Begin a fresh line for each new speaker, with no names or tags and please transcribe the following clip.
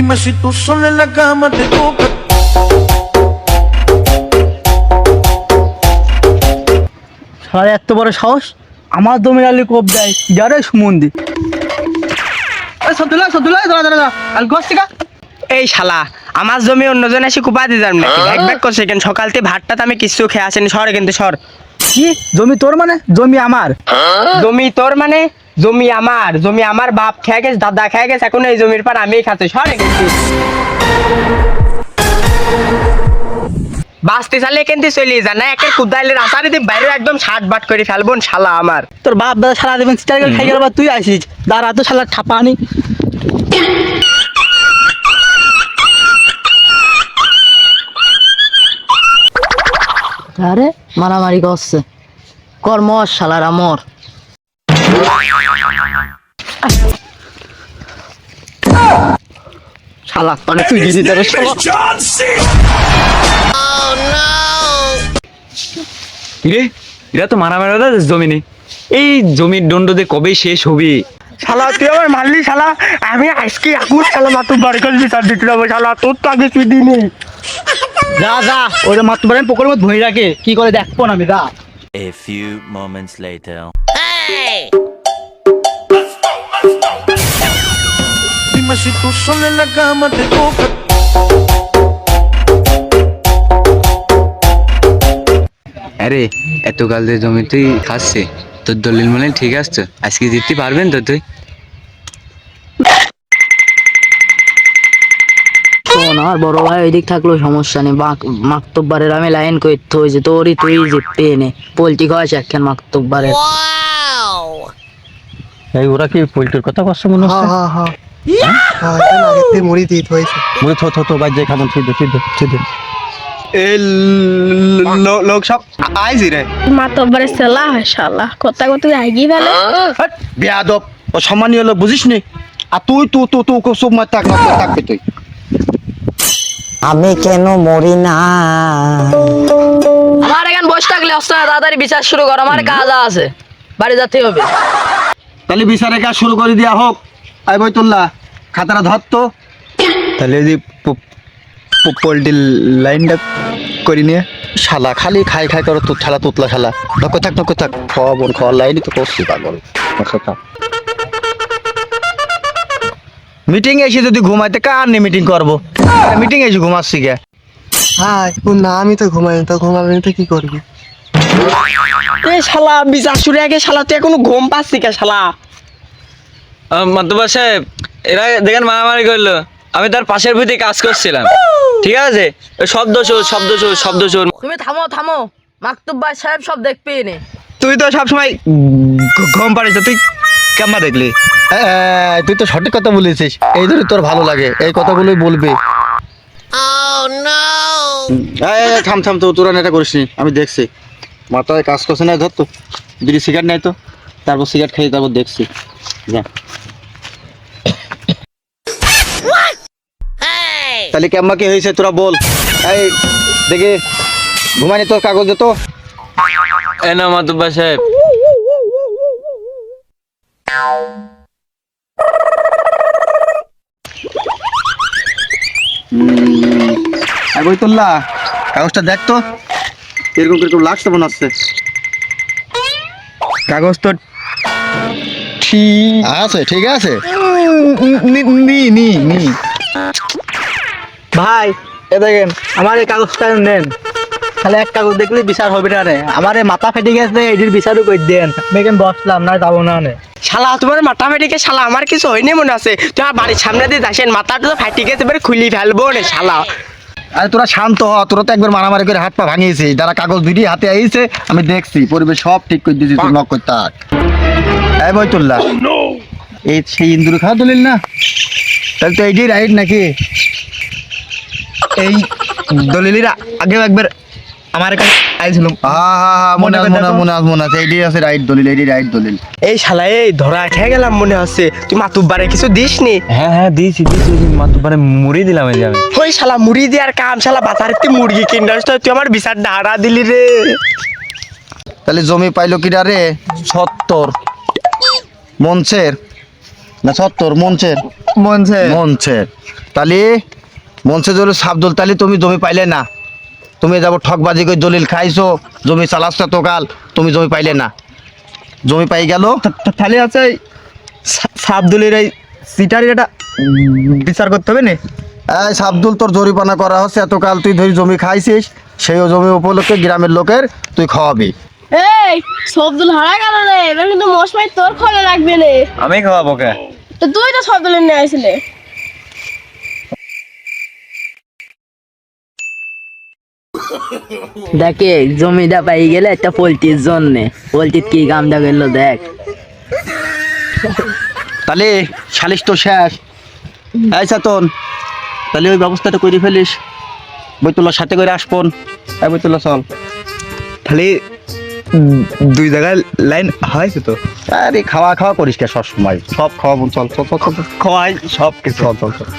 Dime si tú sola en la cama te toca.
সারা এত বড় সাহস আমার জমির আলি কোপ দেয় যারে সুমন্দি সদুল্লাহ সদুল্লাহ দাঁড়া দাঁড়া আল গোস্তিকা
এই শালা আমার জমি অন্যজন এসে কুপা দিয়ে যান নাকি ব্যাগ ব্যাগ করছে কেন সকালতে ভাতটা আমি কিছু খেয়ে আসেনি সর কিন্তু সর
কি জমি তোর মানে জমি আমার
জমি তোর মানে জমি আমার বাপ খেয়ে গেছে দাদা খেয়ে গেছে এখন এই জমির পর আমিই খাচ্ছি সরে কিন্তু বাঁচতে চালে কিন্তু চলে যা না একের কুদাইলের আসারে দিয়ে বাইরে একদম শার্ট বাট করে ফেলবো শালা আমার
তোর বাপ দাদা সারা দেবেন চিটার করে খাই গেল তুই আসিস দাঁড়া তো শালা ঠাপানি
আরে মারামারি করছে কর্ম শালার আমর
শালা মানে তুই দিদি তোর
রে এরা তো মারামারি জমি নেই এই জমির দণ্ড দিয়ে কবে শেষ হবে
শালা তুই আমার মারলি শালা আমি আজকে আগুন শালা মাতুর বাড়ি করে বিচার দিতে যাবো শালা তোর তো আগে তুই দিনি
যা যা ওই মাত্র বারে পোকর মত ভই রাখে কি করে দেখবো না আমি যা
A few moments later.
Dime si tú sola en la cama te toca.
আরে এত কাল দিয়ে জমি তুই খাচ্ছে তোর দলিল মনে ঠিক আসছে আজকে দিতে পারবেন তো তুই
শোন আর বড় ভাই ওইদিক থাকলেও সমস্যা নেই মাকতব্বারের আমি লাইন করতে হয়েছে তোরই তুই যে পেনে পোলট্রি খাওয়াস একখান মাকতব্বারের
এই ওরা কি পোল্ট্রির কথা কষ্ট মনে হচ্ছে
মুড়ি দিতে হয়েছে
মুড়ি থো থো থো বাজ যাই খাবো ছিদ ছিদ ছিদ
এই লোক সব আইছি রে
মাতব্বরের সেলা হয় শালা কথা কথা আগি ফেলে
বেয়াদব ও সম্মানীয় লোক বুঝিস নি আর তুই তুই তুই তুই সব মার থাকবি তুই
আমি কেন মরি না
আমার এখানে বসে থাকলে অস্ত্র তাড়াতাড়ি বিচার শুরু কর আমার কাজ আছে বাড়ি যেতে হবে
তাহলে বিচারে কাজ শুরু করে দেওয়া হোক আই বইতুল্লাহ খাতাটা ধরতো তাহলে যদি পোল্ট্রির লাইনটা করি নিয়ে শালা খালি খাই খাই করো তোর শালা তোতলা শালা নক থাক খাওয়া বোন খাওয়ার লাইনই তো করছি পাগল মিটিং এসে যদি ঘুমাইতে কার নিয়ে মিটিং করবো মিটিং এসে ঘুমাচ্ছি গে
হ্যাঁ না আমি তো ঘুমাই তো ঘুমাবি তো কি করবি
এই শালা বিচার শুরু আগে শালা তুই এখনো ঘুম পাচ্ছি কে শালা
মাতুবা সাহেব এরা দেখেন মারামারি করলো আমি তার পাশের ভিতরে কাজ করছিলাম ঠিক আছে শব্দ শোর
তুমি থামো থামো মাকতুব্বা সাহেব সব দেখবে নে
তুই তো সবসময় ঘুম পাড়িস তুই কেমন দেখলি তুই তো সঠিক কথা বলেছিস এই ধরে তোর ভালো লাগে এই কথাগুলোই বলবি থাম তো তোরা এটা করিস নি আমি দেখছি মাথায় কাজ করছে না ধর তো বিড়ি সিগারেট নেই তো তারপর সিগারেট খাই তারপর দেখছি যা তাহলে কেমন কি হয়েছে তোরা বল এই দেখে ঘুমানি তোর কাগজ দে তো
এ না মাতুবা সাহেব
বইতুল্লাহ কাগজটা দেখ তো কিরকম লাগছে মনে হচ্ছে কাগজ তো ঠিক আছে নি ভাই এ দেখেন আমার এই কাগজটা নেন তাহলে এক কাগজ দেখলে বিচার হবে না রে আমার মাথা ফেটে গেছে এটির বিচারও করে দেন আমি এখানে বসলাম না যাবো না নে
শালা তোমার মাথা ফেটে গেছে শালা আমার কিছু হয়নি মনে আছে তোমার বাড়ির সামনে দিয়ে যাসেন মাথাটা তো ফাটি গেছে এবারে খুলি ফেলবো নে শালা
আরে তোরা শান্ত হ তোরা তো একবার মারামারি করে হাত পা ভাঙিয়েছিস যারা কাগজ দুটি হাতে আইছে আমি দেখছি পরিবেশ সব ঠিক করে দিয়েছি তুই নক করতে থাক এই বইতুল্লাহ এই সেই ইন্দুর খাওয়া দলিল না তাহলে তো এইটাই রাইট নাকি এই দলিলের আগেও একবার আমার কাছে আইছিল মনে আছে এইটাই আছে রাইট দলিল
এই শালা এই ধরা খেয়ে গেলাম মনে হচ্ছে তুই মাতুব্বারে কিছু দিস নি
হ্যাঁ দিয়েছি মাতুবারে মুড়ি দিলাম এই যে আমি
ওই শালা মুড়ি দেওয়ার কাম শালা বাজারে তুই মুরগি কিনতে তুই আমার বিচার ডাড়া দিলি রে
তাহলে জমি পাইলো কিরা রে 70 মঞ্চের না 70 মঞ্চের তাহলে মনসে জোর সাবদুল, তাহলে তুমি জমি পাইলে না, তুমি যাবো ঠকবাজি করে দলিল খাইছো, জমি চালাচ্ছ তো কাল, তুমি জমি পাইলে না, জমি পাই গেল।
তাহলে আছে সাবদুলের এই সিটার এটা বিচার করতে হবে না?
এই সাবদুল, তোর জরিমানা করা হচ্ছে, এতকাল তুই ধরি জমি খাইছিস, সেই জমি উপলক্ষে গ্রামের লোকের তুই খাওয়াবি।
এই সবদুল হারা গেল রে, এবার কিন্তু মশমাই তোর খোলা লাগবে রে।
আমি খাওয়াবো কে?
তো তুই তো সবদুলের নিয়ে আসলে।
দেখে জমিটা পাই গেলে একটা পোল্ট্রির জন্য, পোল্ট্রির কি কামটা করলো দেখ।
তাহলে সালিশ তো শেষ। এই চেতন, তাহলে ওই ব্যবস্থাটা করে ফেলিস, বৈতুল্লার সাথে করে আসপন। এই বৈতুল্লা চল।
তাহলে 2 জায়গায় লাইন হয়েছে তো?
আরে খাওয়া খাওয়া করিস কে সব সময়, সব খাওয়াবো, চল চল চল চল,
খাওয়াই সব কিছু।
চল চল চল।